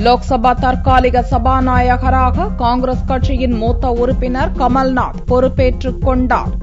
லோக்சபா தற்காலிக சபாநாயகராக காங்கிரஸ் கட்சியின் மூத்த உறுப்பினர் கமல்நாத் பொறுப்பேற்றுக் கொண்டார்.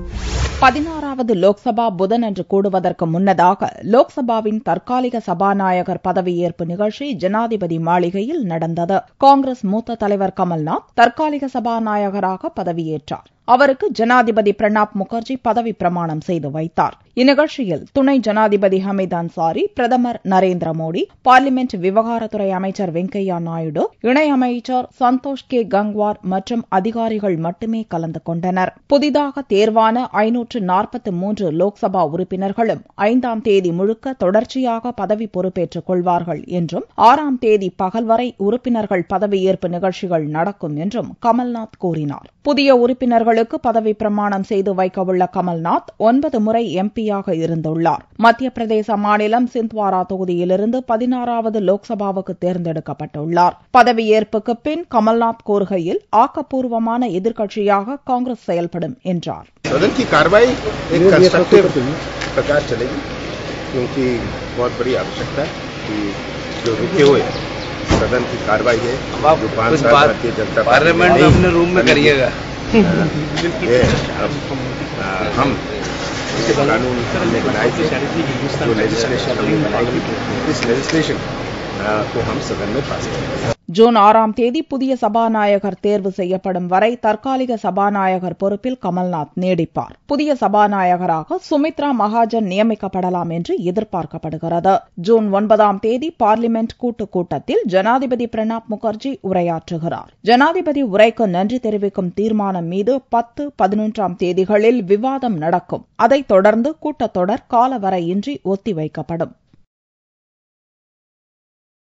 16வது லோக்சபா புதனன்று கூடுவதற்கு முன்னதாக லோக்சபாவின் தற்காலிக சபாநாயகர் பதவியேற்பு நிகழ்ச்சி ஜனாதிபதி மாளிகையில் நடந்தது. காங்கிரஸ் மூத்த தலைவர் கமல்நாத் தற்காலிக சபாநாயகராக பதவியேற்றார். அவருக்கு ஜனாதிபதி பிரணாப் முகர்ஜி பதவி பிரமாணம் செய்து வைத்தார். இந்நிகழ்ச்சியில் துணை ஜனாதிபதி ஹமீத் அன்சாரி, பிரதமர் நரேந்திர மோடி, பார்லிமென்ட் விவகாரத்துறை அமைச்சர் வெங்கையா நாயுடு, இணையமைச்சர் சந்தோஷ் கே கங்வார் மற்றும் அதிகாரிகள் மட்டுமே கலந்து கொண்டனர். புதிதாக தேர்வான 543 லோக்சபா உறுப்பினர்களும் 5ஆம் தேதி முழுக்க தொடர்ச்சியாக பதவி பொறுப்பேற்றுக் கொள்வார்கள் என்றும் 6ஆம் தேதி பகல் வரை உறுப்பினர்கள் பதவியேற்பு நிகழ்ச்சிகள் நடக்கும் என்றும் கமல்நாத் கூறினார். புதிய உறுப்பினர்களுக்கு பதவி பிரமாணம் செய்து வைக்கவுள்ள கமல்நாத் 9 முறை எம்பியாக இருந்துள்ளார். மத்திய பிரதேச மாநிலம் சிந்த்வாரா தொகுதியிலிருந்து 16வது லோக்சபாவுக்கு தேர்ந்தெடுக்கப்பட்டுள்ளார். பதவியேற்புக்கு பின் கமல்நாத் கூறுகையில், ஆக்கப்பூர்வமான எதிர்க்கட்சியாக காங்கிரஸ் செயல்படும் என்றார். सदन की कार्रवाई एक कंस्ट्रक्टिव प्रकार चलेगी, क्योंकि बहुत बड़ी आवश्यकता है कि जो रुके हुए सदन की कार्रवाई है, जो 5 साल भारतीय जनता पार्लियामेंट अपने रूम में करिएगा। हम कानून हमने बनाई थी, जो लेजिस्लेशन हमने बनाई थी, इस लेजिस्लेशन को हम सदन में पास करेंगे. ஜூன் 6ஆம் தேதி புதிய சபாநாயகர் தேர்வு செய்யப்படும் வரை தற்காலிக சபாநாயகர் பொறுப்பில் கமல்நாத் நீடிப்பார். புதிய சபாநாயகராக சுமித்ரா மகாஜன் நியமிக்கப்படலாம் என்று எதிர்பார்க்கப்படுகிறது. ஜூன் 9ஆம் தேதி பார்லிமென்ட் கூட்டுக் கூட்டத்தில் ஜனாதிபதி பிரணாப் முகர்ஜி உரையாற்றுகிறார். ஜனாதிபதி உரைக்கு நன்றி தெரிவிக்கும் தீர்மானம் மீது 10, 11ஆம் தேதிகளில் விவாதம் நடக்கும். அதைத் தொடர்ந்து கூட்டத்தொடர் காலவரையின்றி ஒத்திவைக்கப்படும்.